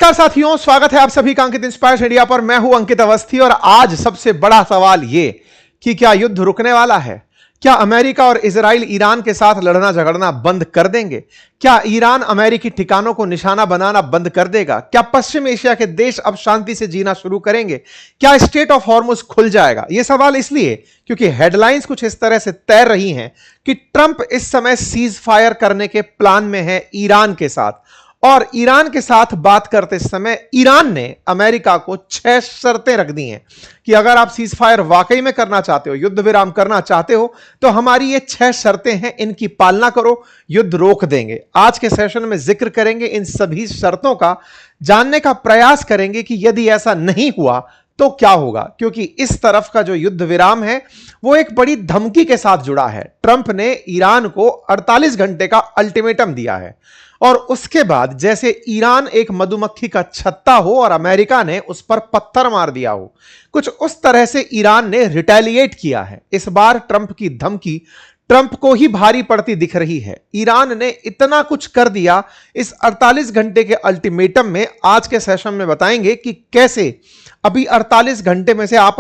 नमस्कार साथियों, स्वागत है आप सभी का अंकित इंस्पायर्स इंडिया पर। मैं हूं अंकित अवस्थी और आज सबसे बड़ा सवाल यह कि क्या युद्ध रुकने वाला है? क्या अमेरिका और इजराइल ईरान के साथ लड़ना झगड़ना बंद कर देंगे? क्या ईरान अमेरिकी ठिकानों को निशाना बनाना बंद कर देगा? क्या पश्चिम एशिया के देश अब शांति से जीना शुरू करेंगे? क्या स्ट्रेट ऑफ हॉर्मुज खुल जाएगा? यह सवाल इसलिए क्योंकि हेडलाइंस कुछ इस तरह से तैर रही हैं कि ट्रंप इस समय सीज फायर करने के प्लान में है ईरान के साथ, और ईरान के साथ बात करते समय ईरान ने अमेरिका को 6 शर्तें रख दी हैं कि अगर आप सीज फायर वाकई में करना चाहते हो, युद्ध विराम करना चाहते हो, तो हमारी ये 6 शर्तें हैं, इनकी पालना करो, युद्ध रोक देंगे। आज के सेशन में जिक्र करेंगे इन सभी शर्तों का, जानने का प्रयास करेंगे कि यदि ऐसा नहीं हुआ तो क्या होगा, क्योंकि इस तरफ का जो युद्ध विराम है वो एक बड़ी धमकी के साथ जुड़ा है। ट्रंप ने ईरान को 48 घंटे का अल्टीमेटम दिया है और उसके बाद जैसे ईरान एक मधुमक्खी का छत्ता हो और अमेरिका ने उस पर पत्थर मार दिया हो, कुछ उस तरह से ईरान ने रिटेलिएट किया है। इस बार ट्रंप की धमकी ट्रंप को ही भारी पड़ती दिख रही है। ईरान ने इतना कुछ कर दिया इस 48 घंटे के अल्टीमेटम में। आज के सेशन में बताएंगे कि कैसे अभी 48 घंटे में से आप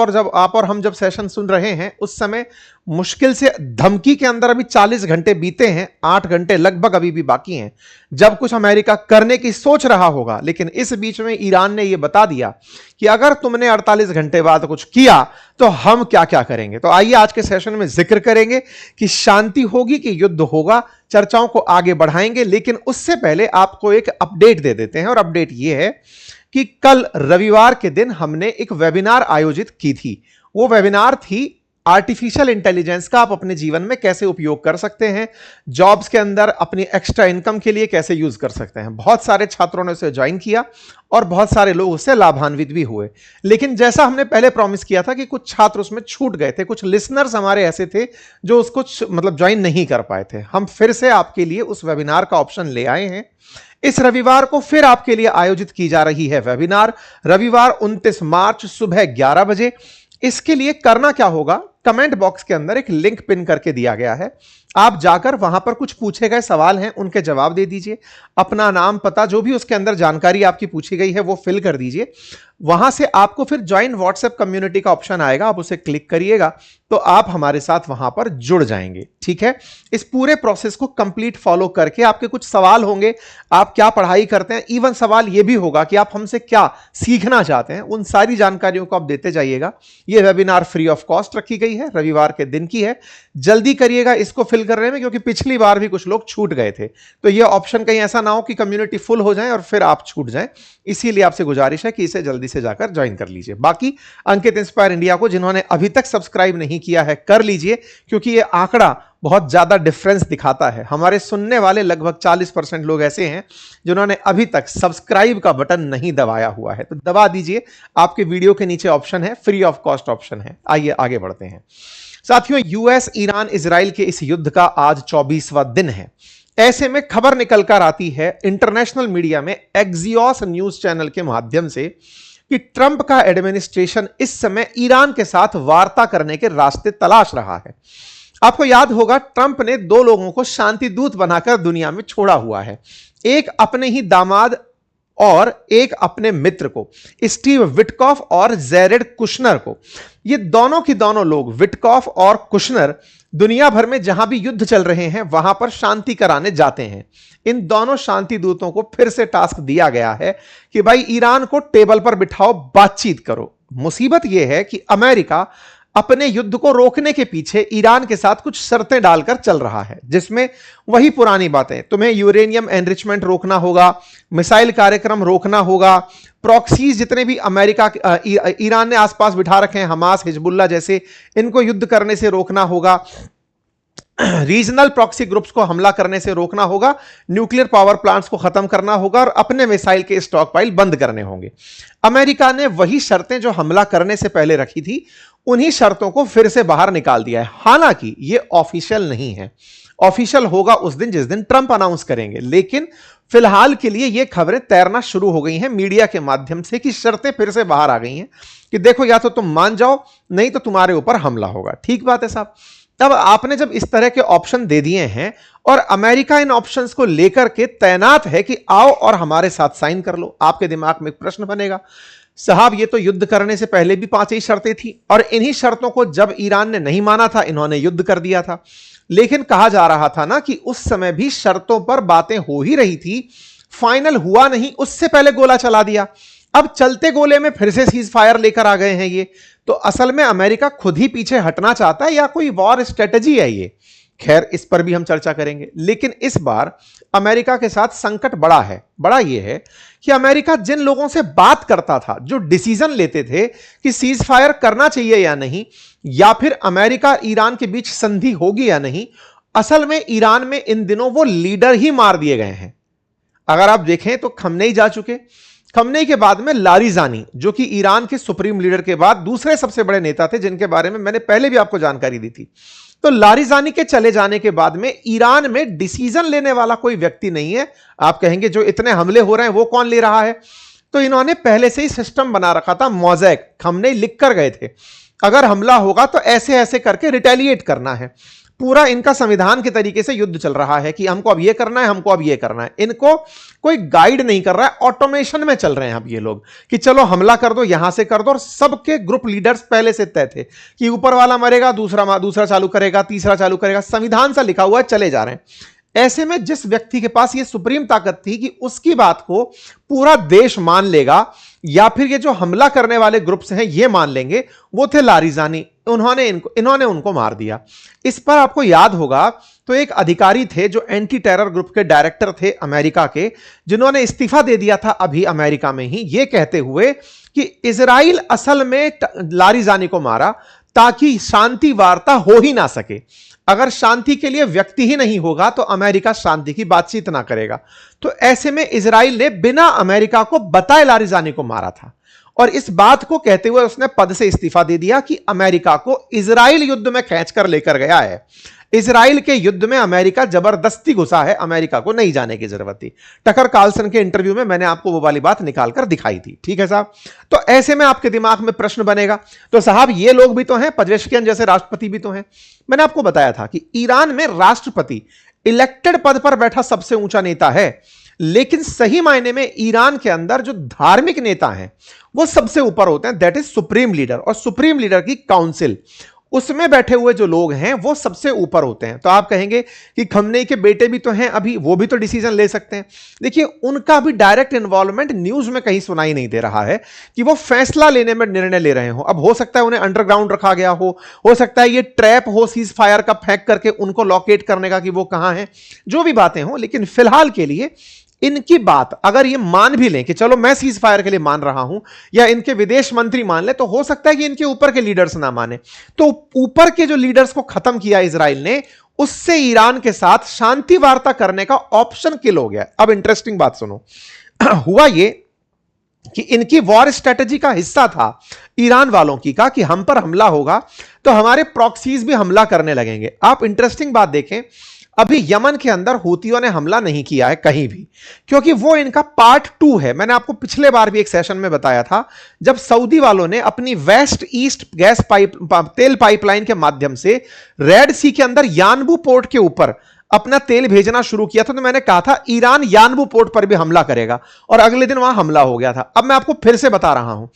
और हम जब सेशन सुन रहे हैं उस समय मुश्किल से धमकी के अंदर अभी 40 घंटे बीते हैं, 8 घंटे लगभग अभी भी बाकी हैं जब कुछ अमेरिका करने की सोच रहा होगा। लेकिन इस बीच में ईरान ने यह बता दिया कि अगर तुमने 48 घंटे बाद कुछ किया तो हम क्या क्या करेंगे। तो आइए आज के सेशन में जिक्र करेंगे कि शांति होगी कि युद्ध होगा, चर्चाओं को आगे बढ़ाएंगे। लेकिन उससे पहले आपको एक अपडेट दे देते हैं, और अपडेट यह है कि कल रविवार के दिन हमने एक वेबिनार आयोजित की थी। वो वेबिनार थी आर्टिफिशियल इंटेलिजेंस का आप अपने जीवन में कैसे उपयोग कर सकते हैं, जॉब्स के अंदर अपनी एक्स्ट्रा इनकम के लिए कैसे यूज कर सकते हैं। बहुत सारे छात्रों ने उसे ज्वाइन किया और बहुत सारे लोग उससे लाभान्वित भी हुए। लेकिन जैसा हमने पहले प्रॉमिस किया था कि कुछ छात्र उसमें छूट गए थे, कुछ लिसनर्स हमारे ऐसे थे जो उसको ज्वाइन नहीं कर पाए थे। हम फिर से आपके लिए उस वेबिनार का ऑप्शन ले आए हैं। इस रविवार को फिर आपके लिए आयोजित की जा रही है वेबिनार, रविवार 29 मार्च सुबह 11 बजे। इसके लिए करना क्या होगा, कमेंट बॉक्स के अंदर एक लिंक पिन करके दिया गया है, आप जाकर वहां पर कुछ पूछे गए सवाल हैं उनके जवाब दे दीजिए, अपना नाम पता जो भी उसके अंदर जानकारी आपकी पूछी गई है वो फिल कर दीजिए। वहां से आपको फिर ज्वाइन व्हाट्सएप कम्युनिटी का ऑप्शन आएगा, आप उसे क्लिक करिएगा तो आप हमारे साथ वहां पर जुड़ जाएंगे। ठीक है, इस पूरे प्रोसेस को कंप्लीट फॉलो करके आपके कुछ सवाल होंगे, आप क्या पढ़ाई करते हैं, इवन सवाल यह भी होगा कि आप हमसे क्या सीखना चाहते हैं, उन सारी जानकारियों को आप देते जाइएगा। यह वेबिनार फ्री ऑफ कॉस्ट रखी गई है, रविवार के दिन की है। जल्दी करिएगा इसको फिल करने में, क्योंकि पिछली बार भी कुछ लोग छूट गए थे। तो यह ऑप्शन कहीं ऐसा ना हो कि कम्युनिटी फुल हो जाए और फिर आप छूट जाएं। इसीलिए आपसे गुजारिश है कि इसे जल्दी से जाकर ज्वाइन कर लीजिए। बाकी अंकित इंस्पायर इंडिया को जिन्होंने अभी तक सब्सक्राइब नहीं किया है कर लीजिए, क्योंकि यह आंकड़ा बहुत ज्यादा डिफरेंस दिखाता है। हमारे सुनने वाले लगभग 40% लोग ऐसे हैं जिन्होंने अभी तक सब्सक्राइब का बटन नहीं दबाया हुआ है, तो दबा दीजिए। आपके वीडियो के नीचे ऑप्शन है, फ्री ऑफ कॉस्ट ऑप्शन है। आइए आगे बढ़ते हैं साथियों। यूएस ईरान इजराइल के इस युद्ध का आज 24वां दिन है। ऐसे में खबर निकल कर आती है इंटरनेशनल मीडिया में, एक्सियोस न्यूज चैनल के माध्यम से, कि ट्रंप का एडमिनिस्ट्रेशन इस समय ईरान के साथ वार्ता करने के रास्ते तलाश रहा है। आपको याद होगा ट्रंप ने 2 लोगों को शांति दूत बनाकर दुनिया में छोड़ा हुआ है, एक अपने ही दामाद और एक अपने मित्र को, स्टीव विटकॉफ और जेरेड कुशनर को। ये दोनों की दोनों लोग, विटकॉफ और कुशनर, दुनिया भर में जहां भी युद्ध चल रहे हैं वहां पर शांति कराने जाते हैं। इन दोनों शांति दूतों को फिर से टास्क दिया गया है कि भाई ईरान को टेबल पर बिठाओ, बातचीत करो। मुसीबत यह है कि अमेरिका अपने युद्ध को रोकने के पीछे ईरान के साथ कुछ शर्तें डालकर चल रहा है, जिसमें वही पुरानी बातें, तुम्हें यूरेनियम एनरिचमेंट रोकना होगा, मिसाइल कार्यक्रम रोकना होगा, प्रॉक्सीज जितने भी अमेरिका ईरान ने आसपास बिठा रखे हैं, हमास, हिजबुल्ला जैसे, इनको युद्ध करने से रोकना होगा, रीजनल प्रॉक्सी ग्रुप्स को हमला करने से रोकना होगा, न्यूक्लियर पावर प्लांट्स को खत्म करना होगा और अपने मिसाइल के स्टॉक पाइल बंद करने होंगे। अमेरिका ने वही शर्तें जो हमला करने से पहले रखी थी, उन्हीं शर्तों को फिर से बाहर निकाल दिया है। हालांकि यह ऑफिशियल नहीं है, ऑफिशियल होगा उस दिन जिस दिन ट्रंप अनाउंस करेंगे। लेकिन फिलहाल के लिए यह खबरें तैरना शुरू हो गई हैं मीडिया के माध्यम से कि शर्तें फिर से बाहर आ गई हैं कि देखो या तो तुम मान जाओ, नहीं तो तुम्हारे ऊपर हमला होगा। ठीक बात है साहब। अब आपने जब इस तरह के ऑप्शन दे दिए हैं और अमेरिका इन ऑप्शंस को लेकर के तैनात है कि आओ और हमारे साथ साइन कर लो, आपके दिमाग में एक प्रश्न बनेगा, साहब ये तो युद्ध करने से पहले भी 5 ही शर्तें थी और इन्हीं शर्तों को जब ईरान ने नहीं माना था इन्होंने युद्ध कर दिया था। लेकिन कहा जा रहा था ना कि उस समय भी शर्तों पर बातें हो ही रही थी, फाइनल हुआ नहीं, उससे पहले गोला चला दिया। अब चलते गोले में फिर से सीज फायर लेकर आ गए हैं ये। तो असल में अमेरिका खुद ही पीछे हटना चाहता है या कोई वॉर स्ट्रेटजी है ये? खैर इस पर भी हम चर्चा करेंगे। लेकिन इस बार अमेरिका के साथ संकट बड़ा है। बड़ा ये है कि अमेरिका जिन लोगों से बात करता था, जो डिसीजन लेते थे कि सीज फायर करना चाहिए या नहीं, या फिर अमेरिका ईरान के बीच संधि होगी या नहीं, असल में ईरान में इन दिनों वो लीडर ही मार दिए गए हैं। अगर आप देखें तो खमनेई जा चुके, खमनेई के बाद में लारिजानी, जो कि ईरान के सुप्रीम लीडर के बाद दूसरे सबसे बड़े नेता थे, जिनके बारे में मैंने पहले भी आपको जानकारी दी थी। तो लारिजानी के चले जाने के बाद में ईरान में डिसीजन लेने वाला कोई व्यक्ति नहीं है। आप कहेंगे जो इतने हमले हो रहे हैं वो कौन ले रहा है? तो इन्होंने पहले से ही सिस्टम बना रखा था, मोज़ेक। खमनेई लिख कर गए थे अगर हमला होगा तो ऐसे ऐसे करके रिटेलिएट करना है। पूरा इनका संविधान के तरीके से युद्ध चल रहा है कि हमको अब ये करना है, हमको अब ये करना है। इनको कोई गाइड नहीं कर रहा है, ऑटोमेशन में चल रहे हैं अब ये लोग कि चलो हमला कर दो, यहां से कर दो। और सबके ग्रुप लीडर्स पहले से तय थे कि ऊपर वाला मरेगा, दूसरा चालू करेगा, तीसरा चालू करेगा, संविधान सा लिखा हुआ है, चले जा रहे हैं। ऐसे में जिस व्यक्ति के पास ये सुप्रीम ताकत थी कि उसकी बात को पूरा देश मान लेगा या फिर ये जो हमला करने वाले ग्रुप्स हैं ये मान लेंगे, वो थे लारिजानी। इन्होंने उनको मार दिया। इस पर आपको याद होगा तो एक अधिकारी थे जो एंटी टेरर ग्रुप के डायरेक्टर थे अमेरिका के, जिन्होंने इस्तीफा दे दिया था अभी अमेरिका में ही, ये कहते हुए कि इजराइल असल में लारिजानी को मारा ताकि शांति वार्ता हो ही ना सके। अगर शांति के लिए व्यक्ति ही नहीं होगा तो अमेरिका शांति की बातचीत ना करेगा। तो ऐसे में इजराइल ने बिना अमेरिका को बताए लारिजानी को मारा था और इस बात को कहते हुए उसने पद से इस्तीफा दे दिया कि अमेरिका को इजराइल युद्ध में खींचकर लेकर गया है। इजराइल के युद्ध में अमेरिका जबरदस्ती घुसा है, अमेरिका को नहीं जाने की जरूरत थी। टकर कार्लसन के इंटरव्यू में मैंने आपको वो वाली बात निकालकर दिखाई थी। ठीक है साहब? तो ऐसे में आपके दिमाग में प्रश्न बनेगा, तो साहब ये लोग भी तो हैं, पेजेश्कियान जैसे राष्ट्रपति भी तो हैं। मैंने आपको बताया था कि ईरान में राष्ट्रपति इलेक्टेड पद पर बैठा सबसे ऊंचा नेता है, लेकिन सही मायने में ईरान के अंदर जो धार्मिक नेता हैं वो सबसे ऊपर होते हैं, दैट इज सुप्रीम लीडर। और सुप्रीम लीडर की काउंसिल, उसमें बैठे हुए जो लोग हैं वो सबसे ऊपर होते हैं। तो आप कहेंगे कि खमनेई के बेटे भी तो हैं अभी, वो भी तो डिसीजन ले सकते हैं। देखिए उनका भी डायरेक्ट इन्वॉल्वमेंट न्यूज में कहीं सुनाई नहीं दे रहा है कि वो फैसला लेने में निर्णय ले रहे हो। अब हो सकता है उन्हें अंडरग्राउंड रखा गया हो सकता है ये ट्रैप हो सीज फायर का फेंक करके उनको लोकेट करने का कि वो कहां है, जो भी बातें हो। लेकिन फिलहाल के लिए इनकी बात अगर ये मान भी लें कि चलो मैं सीज फायर के लिए मान रहा हूं, या इनके विदेश मंत्री मान ले, तो हो सकता है कि इनके ऊपर के लीडर्स ना माने। तो ऊपर के जो लीडर्स को खत्म किया इजराइल ने, उससे ईरान के साथ शांति वार्ता करने का ऑप्शन किल हो गया। अब इंटरेस्टिंग बात सुनो, हुआ ये कि इनकी वॉर स्ट्रेटजी का हिस्सा था ईरान वालों की का कि हम पर हमला होगा तो हमारे प्रॉक्सीज भी हमला करने लगेंगे। आप इंटरेस्टिंग बात देखें, अभी यमन के अंदर हूतियों ने हमला नहीं किया है कहीं भी, क्योंकि वो इनका पार्ट 2 है। मैंने आपको पिछले बार भी एक सेशन में बताया था, जब सऊदी वालों ने अपनी वेस्ट ईस्ट गैस तेल पाइपलाइन के माध्यम से रेड सी के अंदर यानबू पोर्ट के ऊपर अपना तेल भेजना शुरू किया था, तो मैंने कहा था ईरान यानबू पोर्ट पर भी हमला करेगा, और अगले दिन वहां हमला हो गया था। अब मैं आपको फिर से बता रहा हूं,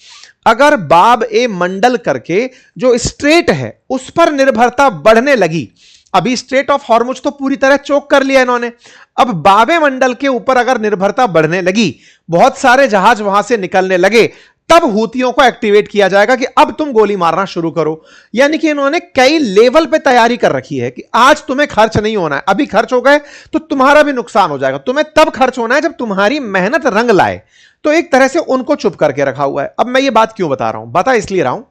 अगर बाब ए मंडल करके जो स्ट्रेट है उस पर निर्भरता बढ़ने लगी, अभी स्ट्रेट ऑफ हॉर्मुज तो पूरी तरह चोक कर लिया इन्होंने, अब बाबे मंडल के ऊपर अगर निर्भरता बढ़ने लगी, बहुत सारे जहाज वहां से निकलने लगे, तब हूतियों को एक्टिवेट किया जाएगा कि अब तुम गोली मारना शुरू करो। यानी कि इन्होंने कई लेवल पे तैयारी कर रखी है कि आज तुम्हें खर्च नहीं होना है, अभी खर्च हो गए तो तुम्हारा भी नुकसान हो जाएगा, तुम्हें तब खर्च होना है जब तुम्हारी मेहनत रंग लाए। तो एक तरह से उनको चुप करके रखा हुआ है। अब मैं ये बात क्यों बता रहा हूं? बता इसलिए रहा हूं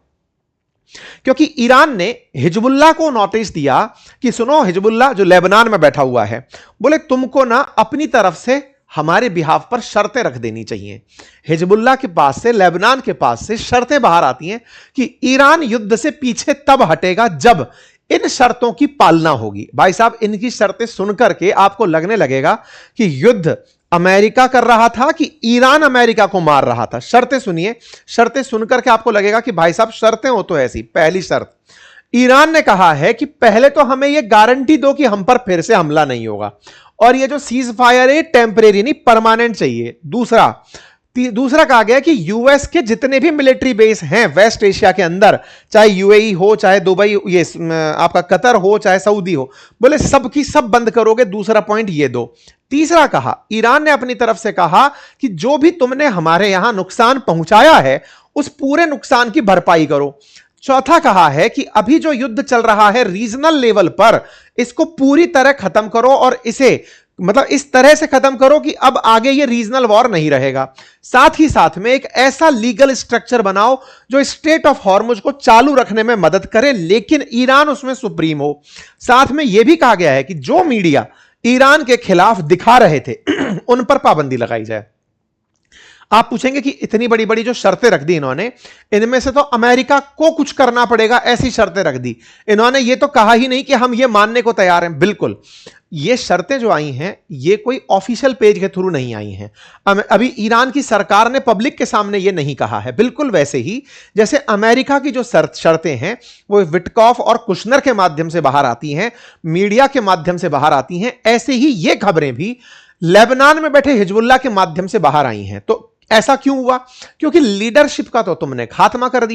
क्योंकि ईरान ने हिजबुल्लाह को नोटिस दिया कि सुनो, हिजबुल्लाह जो लेबनान में बैठा हुआ है, बोले तुमको ना अपनी तरफ से हमारे बिहाफ पर शर्तें रख देनी चाहिए। हिजबुल्लाह के पास से, लेबनान के पास से शर्तें बाहर आती हैं कि ईरान युद्ध से पीछे तब हटेगा जब इन शर्तों की पालना होगी। भाई साहब, इनकी शर्तें सुनकर के आपको लगने लगेगा कि युद्ध अमेरिका कर रहा था कि ईरान अमेरिका को मार रहा था। शर्तें सुनिए, शर्तें सुनकर के आपको लगेगा कि भाई साहब शर्तें हो तो ऐसी। पहली शर्त, ईरान ने कहा है कि पहले तो हमें यह गारंटी दो कि हम पर फिर से हमला नहीं होगा, और ये जो सीज फायर है टेम्परेरी नहीं परमानेंट चाहिए। दूसरा कहा गया कि यूएस के जितने भी मिलिट्री बेस हैं वेस्ट एशिया के अंदर, चाहे यूएई हो, चाहे दुबई, ये आपका कतर हो, चाहे सऊदी हो, बोले सबकी सब बंद करोगे। दूसरा पॉइंट ये दो। तीसरा कहा, ईरान ने अपनी तरफ से कहा कि जो भी तुमने हमारे यहां नुकसान पहुंचाया है उस पूरे नुकसान की भरपाई करो। चौथा कहा है कि अभी जो युद्ध चल रहा है रीजनल लेवल पर, इसको पूरी तरह खत्म करो और इसे मतलब इस तरह से खत्म करो कि अब आगे ये रीजनल वॉर नहीं रहेगा। साथ ही साथ में एक ऐसा लीगल स्ट्रक्चर बनाओ जो स्ट्रेट ऑफ हॉर्मुज को चालू रखने में मदद करे, लेकिन ईरान उसमें सुप्रीम हो। साथ में यह भी कहा गया है कि जो मीडिया ईरान के खिलाफ दिखा रहे थे उन पर पाबंदी लगाई जाए। आप पूछेंगे कि इतनी बड़ी बड़ी जो शर्तें रख दी इन्होंने, इनमें से तो अमेरिका को कुछ करना पड़ेगा ऐसी शर्तें रख दी। इन्होंने ये तो कहा ही नहीं कि हम ये मानने को तैयार हैं। बिल्कुल, ये शर्तें जो आई हैं ये कोई ऑफिशियल पेज के थ्रू नहीं आई हैं। अभी ईरान की सरकार ने पब्लिक के सामने ये नहीं कहा है। बिल्कुल वैसे ही जैसे अमेरिका की जो शर्तें हैं वो विटकॉफ और कुशनर के माध्यम से बाहर आती हैं, मीडिया के माध्यम से बाहर आती हैं, ऐसे ही ये खबरें भी लेबनान में बैठे हिजबुल्लाह के माध्यम से बाहर आई हैं। तो ऐसा क्यों हुआ? क्योंकि लीडरशिप का तो तुमने खात्मा कर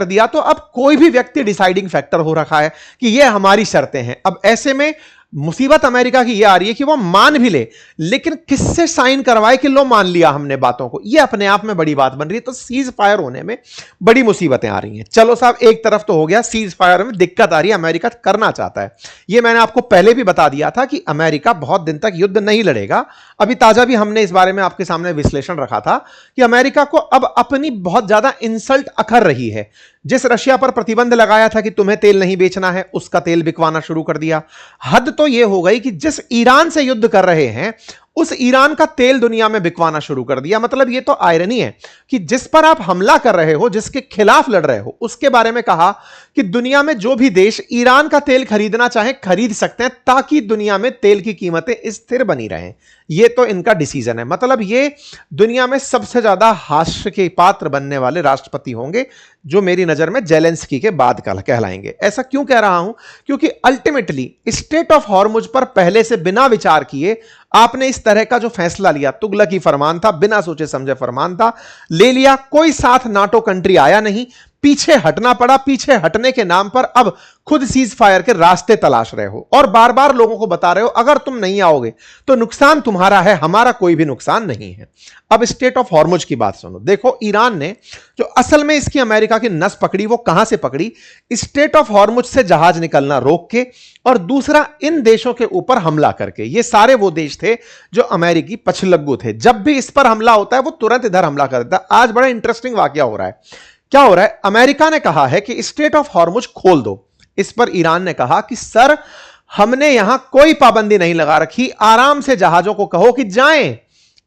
दिया तो अब कोई भी व्यक्ति डिसाइडिंग फैक्टर हो रखा है कि ये हमारी शर्तें हैं। अब ऐसे में मुसीबत अमेरिका की ये आ रही है कि वो मान भी ले, लेकिन किससे साइन करवाए कि लो मान लिया हमने बातों को, ये अपने आप में बड़ी बात बन रही है। तो सीज फायर होने में बड़ी मुसीबतें आ रही हैं। चलो साहब, एक तरफ तो हो गया सीज फायर में दिक्कत आ रही है, अमेरिका करना चाहता है। ये मैंने आपको पहले भी बता दिया था कि अमेरिका बहुत दिन तक युद्ध नहीं लड़ेगा। अभी ताजा भी हमने इस बारे में आपके सामने विश्लेषण रखा था कि अमेरिका को अब अपनी बहुत ज्यादा इंसल्ट अखर रही है। जिस रशिया पर प्रतिबंध लगाया था कि तुम्हें तेल नहीं बेचना है, उसका तेल बिकवाना शुरू कर दिया। हद तो यह हो गई कि जिस ईरान से युद्ध कर रहे हैं उस ईरान का तेल दुनिया में बिकवाना शुरू कर दिया। मतलब यह तो आयरनी है कि जिस पर आप हमला कर रहे हो, जिसके खिलाफ लड़ रहे हो, उसके बारे में कहा कि दुनिया में जो भी देश ईरान का तेल खरीदना चाहे खरीद सकते हैं, ताकि दुनिया में तेल की कीमतें स्थिर बनी रहें। यह तो इनका डिसीजन है। मतलब ये दुनिया में सबसे ज्यादा हास्य के पात्र बनने वाले राष्ट्रपति होंगे, जो मेरी नजर में जेलेंस्की के बाद कहलाएंगे। ऐसा क्यों कह रहा हूं? क्योंकि अल्टीमेटली स्ट्रेट ऑफ हॉर्मुज पर पहले से बिना विचार किए आपने इस तरह का जो फैसला लिया, तुगलकी फरमान था, बिना सोचे समझे फरमान था, ले लिया। कोई साथ नाटो कंट्री आया नहीं, पीछे हटना पड़ा। पीछे हटने के नाम पर अब खुद सीज फायर के रास्ते तलाश रहे हो और बार बार लोगों को बता रहे हो अगर तुम नहीं आओगे तो नुकसान तुम्हारा है, हमारा कोई भी नुकसान नहीं है। अब स्ट्रेट ऑफ हॉर्मुज की बात सुनो। देखो, ईरान ने जो असल में इसकी अमेरिका की नस पकड़ी, वो कहां से पकड़ी? स्ट्रेट ऑफ हॉर्मुज से जहाज निकलना रोक के, और दूसरा इन देशों के ऊपर हमला करके। ये सारे वो देश थे जो अमेरिकी पछलग्गू थे। जब भी इस पर हमला होता है वो तुरंत इधर हमला कर देता है। आज बड़ा इंटरेस्टिंग वाकया हो रहा है। क्या हो रहा है? अमेरिका ने कहा है कि स्ट्रेट ऑफ हॉर्मुज खोल दो। इस पर ईरान ने कहा कि सर, हमने यहां कोई पाबंदी नहीं लगा रखी, आराम से जहाजों को कहो कि जाएं।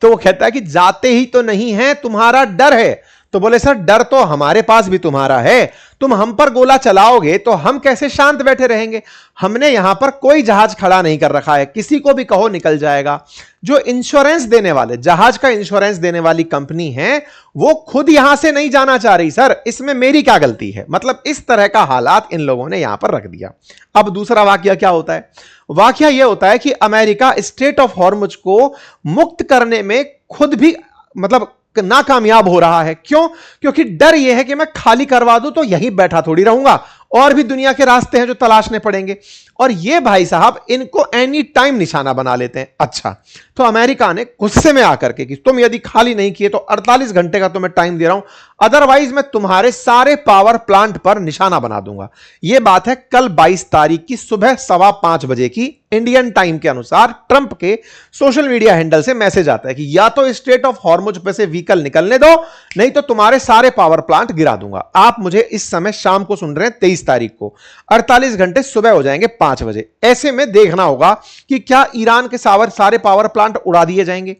तो वो कहता है कि जाते ही तो नहीं है, तुम्हारा डर है। तो बोले सर, डर तो हमारे पास भी तुम्हारा है, तुम हम पर गोला चलाओगे तो हम कैसे शांत बैठे रहेंगे? हमने यहां पर कोई जहाज खड़ा नहीं कर रखा है, किसी को भी कहो निकल जाएगा। जो इंश्योरेंस देने वाले, जहाज का इंश्योरेंस देने वाली कंपनी है, वो खुद यहां से नहीं जाना चाह रही। सर, इसमें मेरी क्या गलती है? मतलब इस तरह का हालात इन लोगों ने यहां पर रख दिया। अब दूसरा वाकया क्या होता है? वाकया यह होता है कि अमेरिका स्ट्रेट ऑफ हॉर्मुज को मुक्त करने में खुद भी मतलब नाकामयाब हो रहा है। क्यों? क्योंकि डर यह है कि मैं खाली करवा दूं तो यहीं बैठा थोड़ी रहूंगा, और भी दुनिया के रास्ते हैं जो तलाशने पड़ेंगे। और ये भाई साहब इनको एनी टाइम निशाना बना लेते हैं। अच्छा, तो अमेरिका ने गुस्से में आकर के कि तुम यदि खाली नहीं किए तो 48 घंटे का तुम्हें टाइम दे रहा हूं, अदरवाइज मैं तुम्हारे सारे पावर प्लांट पर निशाना बना दूंगा। यह बात है कल 22 तारीख की सुबह 5:15 बजे की इंडियन टाइम के अनुसार। ट्रंप के सोशल मीडिया हैंडल से मैसेज आता है कि या तो स्ट्रेट ऑफ हॉर्मुज पे से व्हीकल निकलने दो, नहीं तो तुम्हारे सारे पावर प्लांट गिरा दूंगा। आप मुझे इस समय शाम को सुन रहे हैं 23 तारीख को, 48 घंटे सुबह हो जाएंगे 5 बजे। ऐसे में देखना होगा कि क्या ईरान के सारे पावर प्लांट उड़ा दिए जाएंगे।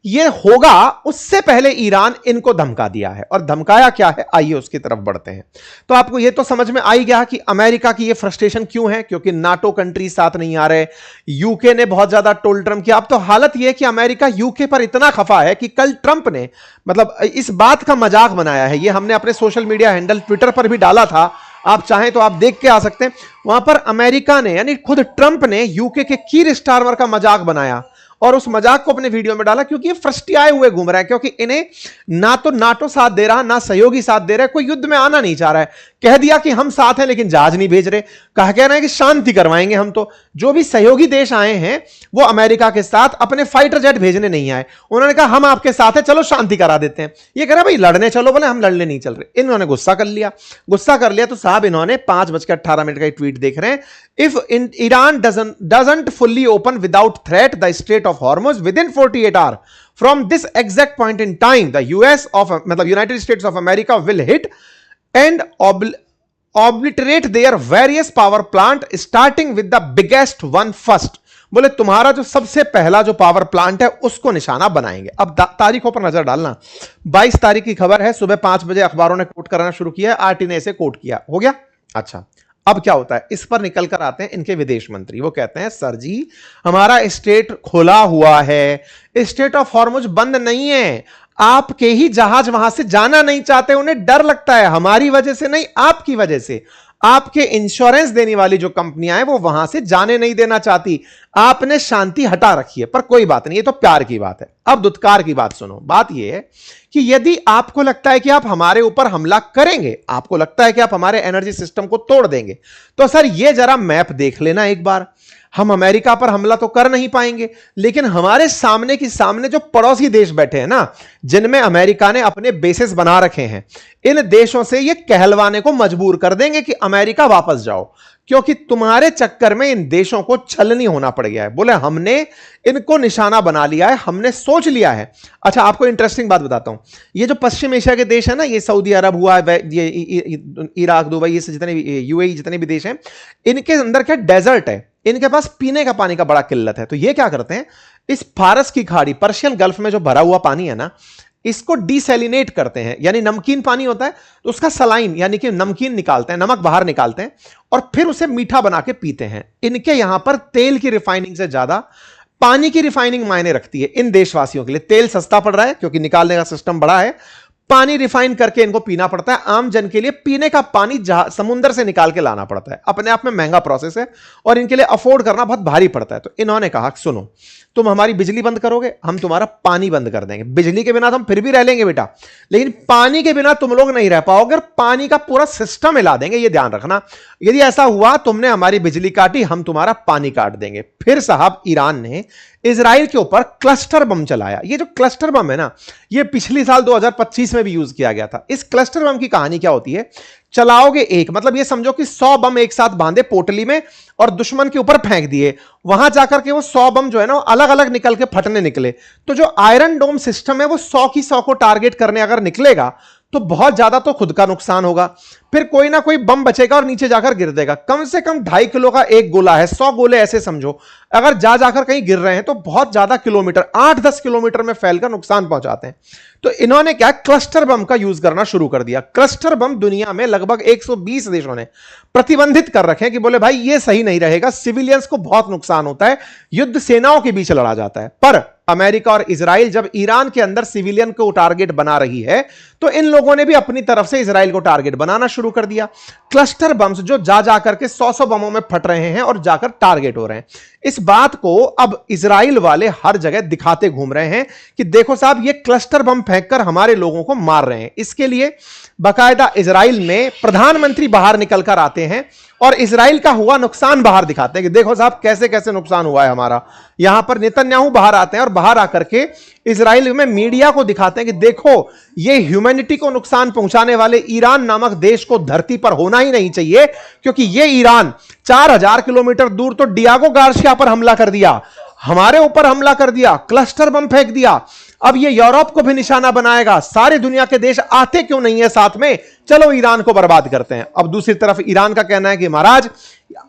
यह होगा उससे पहले ईरान इनको धमका दिया है, और धमकाया क्या है, आइए उसकी तरफ बढ़ते हैं। तो आपको यह तो समझ में आ ही गया कि अमेरिका की यह फ्रस्ट्रेशन क्यों है, क्योंकि नाटो कंट्री साथ नहीं आ रहे। यूके ने बहुत ज्यादा टोल ट्रम्प किया। अब तो हालत यह है कि अमेरिका यूके पर इतना खफा है कि कल ट्रंप ने मतलब इस बात का मजाक बनाया है। यह हमने अपने सोशल मीडिया हैंडल ट्विटर पर भी डाला था, आप चाहें तो आप देख के आ सकते हैं। वहां पर अमेरिका ने यानी खुद ट्रंप ने यूके के कीर स्टारमर का मजाक बनाया और उस मजाक को अपने वीडियो में डाला, क्योंकि ये फ्रस्ट्रियाए हुए घूम रहा है, क्योंकि इन्हें ना तो नाटो साथ दे रहा, ना सहयोगी साथ दे रहा है, कोई युद्ध में आना नहीं चाह रहा है। कह दिया कि हम साथ हैं लेकिन जहाज नहीं भेज रहे, कह रहे हैं कि शांति करवाएंगे हम। तो जो भी सहयोगी देश आए हैं वो अमेरिका के साथ अपने फाइटर जेट भेजने नहीं आए, उन्होंने कहा हम आपके साथ हैं, चलो शांति करा देते हैं। ये कह रहा भाई लड़ने चलो, बोले हम लड़ने नहीं चल रहे। इन्होंने गुस्सा कर लिया तो साहब इन्होंने 5:18 का ट्वीट देख रहे हैं, if Iran doesn't fully open without threat the Strait of Hormuz within 48 hours from this exact point in time, the United States of America will hit and obliterate their various power plant starting with the biggest one first। बोले तुम्हारा जो सबसे पहला जो power plant है उसको निशाना बनाएंगे। अब तारीखों पर नजर डालना, 22 तारीख की खबर है, सुबह 5 बजे अखबारों ने कोट करना शुरू किया है, आरटी ने इसे कोट किया, हो गया। अच्छा, अब क्या होता है, इस पर निकल कर आते हैं इनके विदेश मंत्री। वो कहते हैं सर जी हमारा स्टेट खुला हुआ है, स्टेट ऑफ हॉर्मुज बंद नहीं है, आपके ही जहाज वहां से जाना नहीं चाहते, उन्हें डर लगता है, हमारी वजह से नहीं आपकी वजह से। आपके इंश्योरेंस देने वाली जो कंपनियां हैं वो वहां से जाने नहीं देना चाहती, आपने शांति हटा रखी है। पर कोई बात नहीं, ये तो प्यार की बात है। अब दुत्कार की बात सुनो। बात यह है कि यदि आपको लगता है कि आप हमारे ऊपर हमला करेंगे, आपको लगता है कि आप हमारे एनर्जी सिस्टम को तोड़ देंगे, तो सर ये जरा मैप देख लेना एक बार। हम अमेरिका पर हमला तो कर नहीं पाएंगे, लेकिन हमारे सामने की सामने जो पड़ोसी देश बैठे हैं ना, जिनमें अमेरिका ने अपने बेसिस बना रखे हैं, इन देशों से ये कहलवाने को मजबूर कर देंगे कि अमेरिका वापस जाओ, क्योंकि तुम्हारे चक्कर में इन देशों को छलनी होना पड़ गया है। बोले हमने इनको निशाना बना लिया है, हमने सोच लिया है। अच्छा, आपको इंटरेस्टिंग बात बताता हूं, ये जो पश्चिम एशिया के देश है ना, ये सऊदी अरब हुआ, ये इराक, दुबई, ये जितने भी यूएई जितने भी देश हैं, इनके अंदर क्या डेजर्ट है, इनके पास पीने का पानी का बड़ा किल्लत है। तो ये क्या करते हैं, इस फारस की खाड़ी, पर्शियन गल्फ में जो भरा हुआ पानी है ना, इसको डिसैलिनेट करते हैं, यानी नमकीन पानी होता है तो उसका सलाइन यानी कि नमकीन निकालते हैं, नमक बाहर निकालते हैं और फिर उसे मीठा बना के पीते हैं। इनके यहां पर तेल की रिफाइनिंग से ज्यादा पानी की रिफाइनिंग मायने रखती है इन देशवासियों के लिए। तेल सस्ता पड़ रहा है क्योंकि निकालने का सिस्टम बड़ा है, पानी रिफाइन करके इनको पीना पड़ता है। आम जन के लिए पीने का पानी समुद्र से निकाल के लाना पड़ता है, अपने आप में महंगा प्रोसेस है और इनके लिए अफोर्ड करना बहुत भारी पड़ता है। तो इन्होंने कहा सुनो, तुम हमारी बिजली बंद करोगे, हम तुम्हारा पानी बंद कर देंगे। बिजली के बिना तो हम फिर भी रह लेंगे बेटा, लेकिन पानी के बिना तुम लोग नहीं रह पाओगे, और पानी का पूरा सिस्टम हिला देंगे, ये ध्यान रखना। यदि ऐसा हुआ तुमने हमारी बिजली काटी, हम तुम्हारा पानी काट देंगे। फिर साहब ईरान ने इजराइल के ऊपर क्लस्टर बम चलाया। ये जो क्लस्टर बम है ना, ये पिछले साल 2025 में भी यूज किया गया था। इस क्लस्टर बम की कहानी क्या होती है, चलाओगे एक, मतलब ये समझो कि 100 बम एक साथ बांधे पोटली में और दुश्मन के ऊपर फेंक दिए, वहां जाकर के वो 100 बम जो है ना, अलग अलग निकल के फटने निकले। तो जो आयरन डोम सिस्टम है वो 100 की 100 को टारगेट करने अगर निकलेगा तो बहुत ज्यादा तो खुद का नुकसान होगा, फिर कोई ना कोई बम बचेगा और नीचे जाकर गिर देगा। कम से कम 2.5 किलो का एक गोला है, 100 गोले ऐसे समझो, अगर जाकर कहीं गिर रहे हैं तो बहुत ज्यादा किलोमीटर, 8-10 किलोमीटर में फैलकर नुकसान पहुंचाते हैं। तो इन्होंने क्या, क्लस्टर बम का यूज करना शुरू कर दिया। क्लस्टर बम दुनिया में लगभग 120 देशों ने प्रतिबंधित कर रखे हैं कि बोले भाई ये सही नहीं रहेगा, सिविलियंस को बहुत नुकसान होता है, युद्ध सेनाओं के बीच लड़ा जाता है। पर अमेरिका और इजराइल जब ईरान के अंदर सिविलियन को टारगेट बना रही है, तो इन लोगों ने भी अपनी तरफ से इजराइल को टारगेट बनाना शुरू कर दिया। क्लस्टर बम्स जो जाकर के 100 बमों में फट रहे हैं और जाकर टारगेट हो रहे हैं। इस बात को अब इजराइल वाले हर जगह दिखाते घूम रहे हैं कि देखो साहब, ये क्लस्टर बम फेंककर हमारे लोगों को मार रहे हैं। इसके लिए बाकायदा इजराइल में प्रधानमंत्री बाहर निकलकर आते हैं और इजराइल का हुआ नुकसान बाहर दिखाते हैं कि देखो साहब कैसे कैसे नुकसान हुआ है हमारा। यहां पर नेतन्याहू बाहर आते हैं और बाहर आकर के इजराइल में मीडिया को दिखाते हैं कि देखो ये ह्यूमैनिटी को नुकसान पहुंचाने वाले ईरान नामक देश को धरती पर होना ही नहीं चाहिए, क्योंकि ये ईरान 4000 किलोमीटर दूर तो डियागो गार्सिया पर हमला कर दिया, हमारे ऊपर हमला कर दिया, क्लस्टर बम फेंक दिया, अब ये यूरोप को भी निशाना बनाएगा। सारे दुनिया के देश आते क्यों नहीं है साथ में, चलो ईरान को बर्बाद करते हैं। अब दूसरी तरफ ईरान का कहना है कि महाराज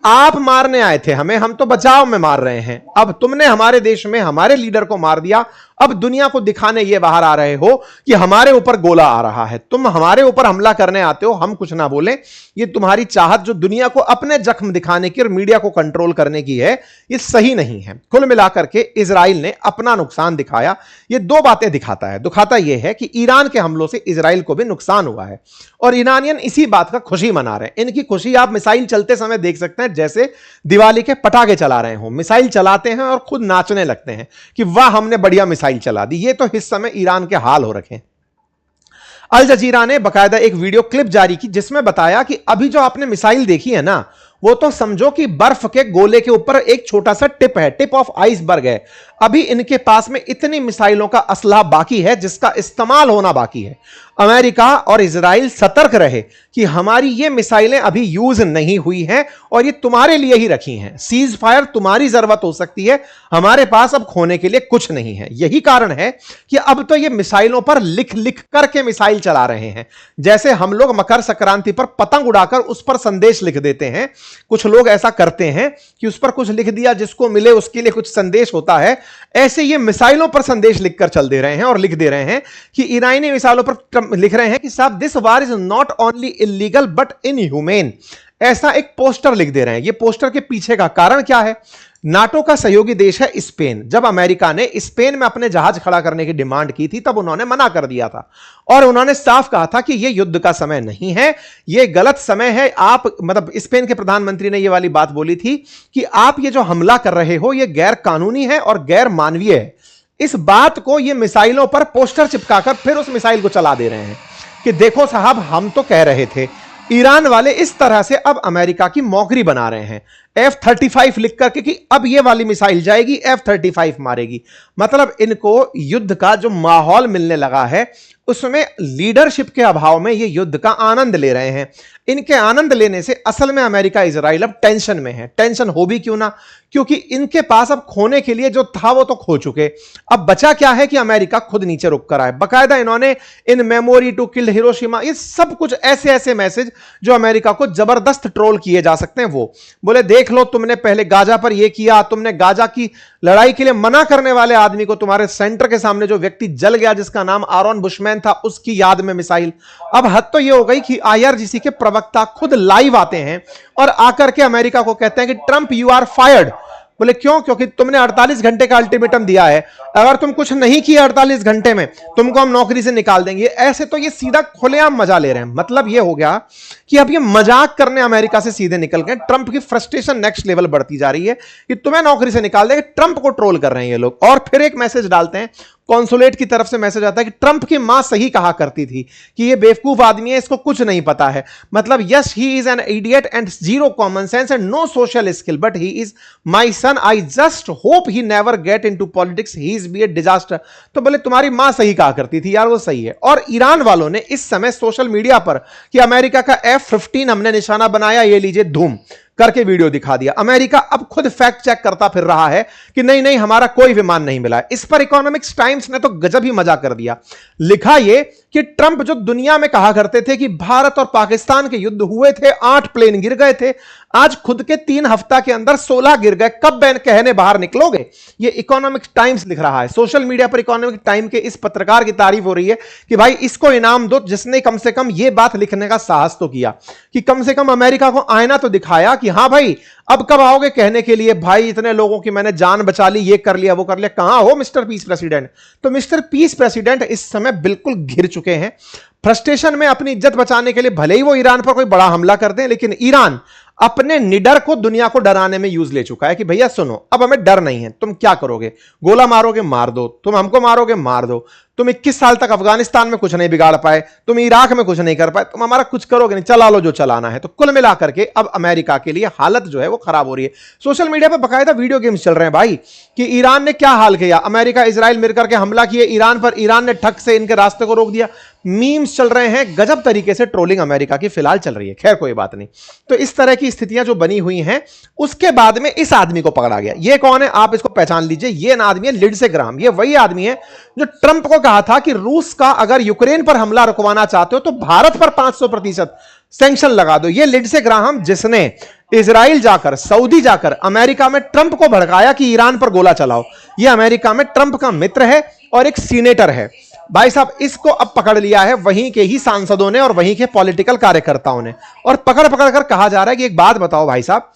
आप मारने आए थे हमें, हम तो बचाव में मार रहे हैं, अब तुमने हमारे देश में हमारे लीडर को मार दिया, अब दुनिया को दिखाने ये बाहर आ रहे हो कि हमारे ऊपर गोला आ रहा है, तुम हमारे ऊपर हमला करने आते हो, हम कुछ ना बोले। ये तुम्हारी चाहत जो दुनिया को अपने जख्म दिखाने की और मीडिया को कंट्रोल करने की है, ये सही नहीं है। कुल मिलाकर के इजराइल ने अपना नुकसान दिखाया। ये दो बातें दिखाता है। दिखाता यह है कि ईरान के हमलों से इजराइल को भी नुकसान हुआ है और ईरानियन इसी बात का खुशी मना रहे हैं। इनकी खुशी आप मिसाइल चलते समय देख सकते हैं, जैसे दिवाली के पटाखे चला रहे हो, मिसाइल चलाते हैं और खुद नाचने लगते हैं कि वाह हमने बढ़िया मिसाइल चला दी। ये तो इस समय ईरान के हाल हो रखे हैं। अल जजीरा ने बकायदा एक वीडियो क्लिप जारी की जिसमें बताया कि अभी जो आपने मिसाइल देखी है ना, वो तो समझो कि बर्फ के गोले के ऊपर एक छोटा सा टिप है, टिप ऑफ आइसबर्ग है। अभी इनके पास में इतनी मिसाइलों का असलाह बाकी है जिसका इस्तेमाल होना बाकी है। अमेरिका और इजराइल सतर्क रहे कि हमारी ये मिसाइलें अभी यूज नहीं हुई हैं और ये तुम्हारे लिए ही रखी हैं। सीज फायर तुम्हारी जरूरत हो सकती है, हमारे पास अब खोने के लिए कुछ नहीं है। यही कारण है कि अब तो ये मिसाइलों पर लिख लिख करके मिसाइल चला रहे हैं। जैसे हम लोग मकर संक्रांति पर पतंग उड़ाकर उस पर संदेश लिख देते हैं, कुछ लोग ऐसा करते हैं कि उस पर कुछ लिख दिया, जिसको मिले उसके लिए कुछ संदेश होता है। ऐसे ये मिसाइलों पर संदेश लिखकर चल दे रहे हैं और लिख दे रहे हैं कि ईरानी मिसाइलों पर लिख रहे हैं कि साहब this war is not only illegal but inhumane. ऐसा एक पोस्टर लिख दे रहे हैं। ये पोस्टर के पीछे का कारण क्या है? नाटो का सहयोगी देश है स्पेन। जब अमेरिका ने स्पेन में अपने जहाज खड़ा करने की डिमांड की थी तब उन्होंने मना कर दिया था और उन्होंने साफ कहा था कि यह युद्ध का समय नहीं है, यह गलत समय है। आप मतलब स्पेन के प्रधानमंत्री ने यह वाली बात बोली थी कि आप ये जो हमला कर रहे हो यह गैर कानूनी है और गैर मानवीय है। इस बात को ये मिसाइलों पर पोस्टर चिपकाकर फिर उस मिसाइल को चला दे रहे हैं कि देखो साहब हम तो कह रहे थे। ईरान वाले इस तरह से अब अमेरिका की मौकरी बना रहे हैं F-35 लिख करके कि अब ये वाली मिसाइल जाएगी F-35 मारेगी। मतलब इनको युद्ध का जो माहौल मिलने लगा है उसमें लीडरशिप के अभाव में ये युद्ध का आनंद ले रहे हैं। इनके आनंद लेने से असल में अमेरिका इजराइल अब टेंशन में है। टेंशन हो भी क्यों ना, क्योंकि इनके पास अब खोने के लिए जो था वो तो खो चुके। अब बचा क्या है कि अमेरिका खुद नीचे रुक कर आए। बकायदा इन्होंने in memory to killed Hiroshima, ये सब कुछ ऐसे ऐसे मैसेज जो अमेरिका को जबरदस्त ट्रोल किए जा सकते हैं। वो बोले देख लो तुमने पहले गाजा पर यह किया, तुमने गाजा की लड़ाई के लिए मना करने वाले आदमी को, तुम्हारे सेंटर के सामने जो व्यक्ति जल गया जिसका नाम आरोन बुशमैन था, उसकी याद में मिसाइल। अब हद तो यह हो गई कि IRGC के प्रवक्ता खुद लाइव आते हैं और आकर के अमेरिका को कहते हैं कि ट्रंप यू आर फायर्ड। बोले क्यों? क्योंकि तुमने 48 घंटे का अल्टीमेटम दिया है, अगर तुम कुछ नहीं किया 48 घंटे में तुमको हम नौकरी से निकाल देंगे। ऐसे तो ये सीधा खुलेआम मजा ले रहे हैं। मतलब ये हो गया कि अब ये मजाक करने अमेरिका से सीधे निकल गए। ट्रंप की फ्रस्ट्रेशन नेक्स्ट लेवल बढ़ती जा रही है कि तुम्हें नौकरी से निकाल देंगे। ट्रंप को ट्रोल कर रहे हैं ये लोग। और फिर एक मैसेज डालते हैं, कॉन्सुलेट की तरफ से मैसेज आता है कि ट्रंप की मां सही कहा करती थी कि ये बेवकूफ आदमी है, इसको कुछ नहीं पता है। मतलब yes he is an idiot and zero common sense and no social skill but he is my son, I just hope he never get into politics, he is be a disaster. तो बोले तुम्हारी मां सही कहा करती थी यार, वो सही है। और ईरान वालों ने इस समय सोशल मीडिया पर कि अमेरिका का F-15 हमने निशाना बनाया, ये लीजिए धूम करके वीडियो दिखा दिया। अमेरिका अब खुद फैक्ट चेक करता फिर रहा है कि नहीं नहीं हमारा कोई विमान नहीं मिला है। इस पर इकोनॉमिक्स टाइम्स ने तो गजब ही मजा कर दिया। लिखा यह कि ट्रंप जो दुनिया में कहा करते थे कि भारत और पाकिस्तान के युद्ध हुए थे, 8 प्लेन गिर गए थे, आज खुद के 3 हफ्ता के अंदर 16 गिर गए। कब बैन कहने बाहर निकलोगे? ये इकोनॉमिक्स टाइम्स लिख रहा है। सोशल मीडिया पर इकोनॉमिक टाइम के इस पत्रकार की तारीफ हो रही है कि भाई इसको इनाम दो जिसने कम से कम यह बात लिखने का साहस तो किया कि कम से कम अमेरिका को आईना तो दिखाया कि हां भाई अब कब आओगे कहने के लिए भाई इतने लोगों की मैंने जान बचा ली, ये कर लिया वो कर लिया। कहां हो मिस्टर पीस प्रेसिडेंट? तो मिस्टर पीस प्रेसिडेंट इस समय बिल्कुल घिर चुके हैं। फ्रस्ट्रेशन में अपनी इज्जत बचाने के लिए भले ही वो ईरान पर कोई बड़ा हमला कर दें, लेकिन ईरान अपने निडर को दुनिया को डराने में यूज ले चुका है कि भैया सुनो अब हमें डर नहीं है, तुम क्या करोगे? गोला मारोगे मार दो, तुम हमको मारोगे मार दो। तुम 21 साल तक अफगानिस्तान में कुछ नहीं बिगाड़ पाए, तुम इराक में कुछ नहीं कर पाए, तुम हमारा कुछ करोगे नहीं, चला लो जो चलाना है। तो कुल मिलाकर के अब अमेरिका के लिए हालत जो है वो खराब हो रही है। सोशल मीडिया पर बकायदा वीडियो गेम्स चल रहे हैं भाई कि ईरान ने क्या हाल किया, अमेरिका इजराइल मिलकर के हमला किए ईरान पर, ईरान ने ठक से इनके रास्ते को रोक दिया। मीम्स चल रहे हैं, गजब तरीके से ट्रोलिंग अमेरिका की फिलहाल चल रही है। खैर कोई बात नहीं। तो इस तरह की स्थितियां जो बनी हुई हैं, उसके बाद में इस आदमी को पकड़ा गया। ये कौन है? आप इसको पहचान लीजिए। ये ना आदमी है लिंडसे ग्राहम। ये वही आदमी है जो ट्रंप को कहा था कि रूस का अगर यूक्रेन पर हमला रुकवाना चाहते हो तो भारत पर 500% सैंक्शन लगा दो। ये लिंडसे ग्राहम जिसने इजराइल जाकर, सऊदी जाकर अमेरिका में ट्रंप को भड़काया कि ईरान पर गोला चलाओ, ये अमेरिका में ट्रंप का मित्र है और एक सीनेटर है। भाई साहब इसको अब पकड़ लिया है वहीं के ही सांसदों ने और वहीं के पॉलिटिकल कार्यकर्ताओं ने, और पकड़ पकड़ कर कहा जा रहा है कि एक बात बताओ भाई साहब,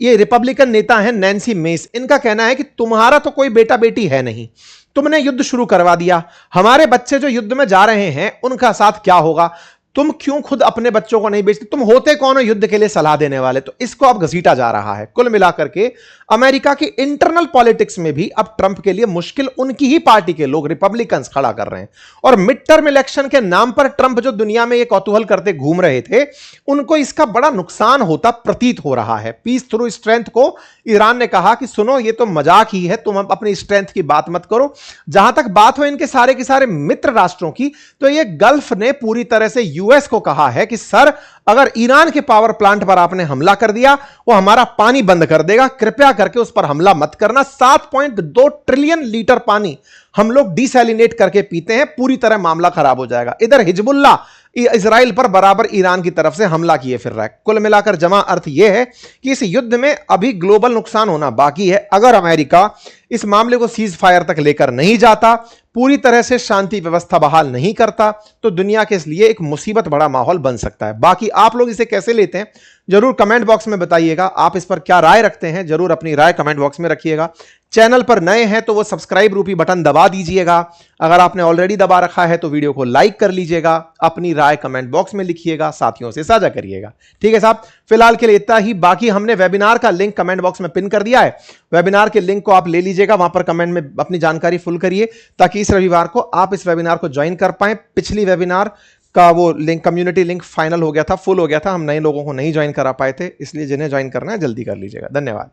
ये रिपब्लिकन नेता है नैन्सी मेस, इनका कहना है कि तुम्हारा तो कोई बेटा बेटी है नहीं, तुमने युद्ध शुरू करवा दिया, हमारे बच्चे जो युद्ध में जा रहे हैं उनका साथ क्या होगा? तुम क्यों खुद अपने बच्चों को नहीं बेचते? तुम होते कौन हो युद्ध के लिए सलाह देने वाले? तो इसको अब घसीटा जा रहा है। कुल मिलाकर के अमेरिका की इंटरनल पॉलिटिक्स में भी अब ट्रंप के लिए मुश्किल उनकी ही पार्टी के लोग रिपब्लिकन्स खड़ा कर रहे हैं। और मिड टर्म इलेक्शन के नाम पर ट्रंप जो दुनिया में ये कौतूहल करते घूम रहे थे, उनको इसका बड़ा नुकसान होता प्रतीत हो रहा है। पीस थ्रू स्ट्रेंथ को ईरान ने कहा कि सुनो, ये तो मजाक ही है, तुम अपनी स्ट्रेंथ की बात मत करो। जहां तक बात हो इनके सारे के सारे मित्र राष्ट्रों की, तो ये गल्फ ने पूरी तरह से यूएस को कहा है कि सर, अगर ईरान के पावर प्लांट पर आपने हमला कर दिया, वो हमारा पानी बंद कर देगा, कृपया करके उस पर हमला मत करना। 7.2 ट्रिलियन लीटर पानी हम लोग डिसैलिनेट करके पीते हैं, पूरी तरह मामला खराब हो जाएगा। इधर हिजबुल्लाह इजराइल पर बराबर ईरान की तरफ से हमला किए फिर रहा है। कुल मिलाकर जमा अर्थ यह है कि इस युद्ध में अभी ग्लोबल नुकसान होना बाकी है। अगर अमेरिका इस मामले को सीज फायर तक लेकर नहीं जाता, पूरी तरह से शांति व्यवस्था बहाल नहीं करता, तो दुनिया के लिए एक मुसीबत बड़ा माहौल बन सकता है। बाकी आप लोग इसे कैसे लेते हैं जरूर कमेंट बॉक्स में बताइएगा। आप इस पर क्या राय रखते हैं जरूर अपनी राय कमेंट बॉक्स में रखिएगा। चैनल पर नए हैं तो वो सब्सक्राइब रूपी बटन दबा दीजिएगा। अगर आपने ऑलरेडी दबा रखा है तो वीडियो को लाइक कर लीजिएगा। अपनी राय कमेंट बॉक्स में लिखिएगा, साथियों से साझा करिएगा। ठीक है साहब, फिलहाल के लिए इतना ही। बाकी हमने वेबिनार का लिंक कमेंट बॉक्स में पिन कर दिया है। वेबिनार के लिंक को आप ले लीजिएगा, वहां पर कमेंट में अपनी जानकारी फुल करिए, ताकि इस रविवार को आप इस वेबिनार को ज्वाइन कर पाए। पिछली वेबिनार का वो लिंक, कम्युनिटी लिंक फाइनल हो गया था, फुल हो गया था, हम नए लोगों को नहीं ज्वाइन करा पाए थे, इसलिए जिन्हें ज्वाइन करना है जल्दी कर लीजिएगा। धन्यवाद।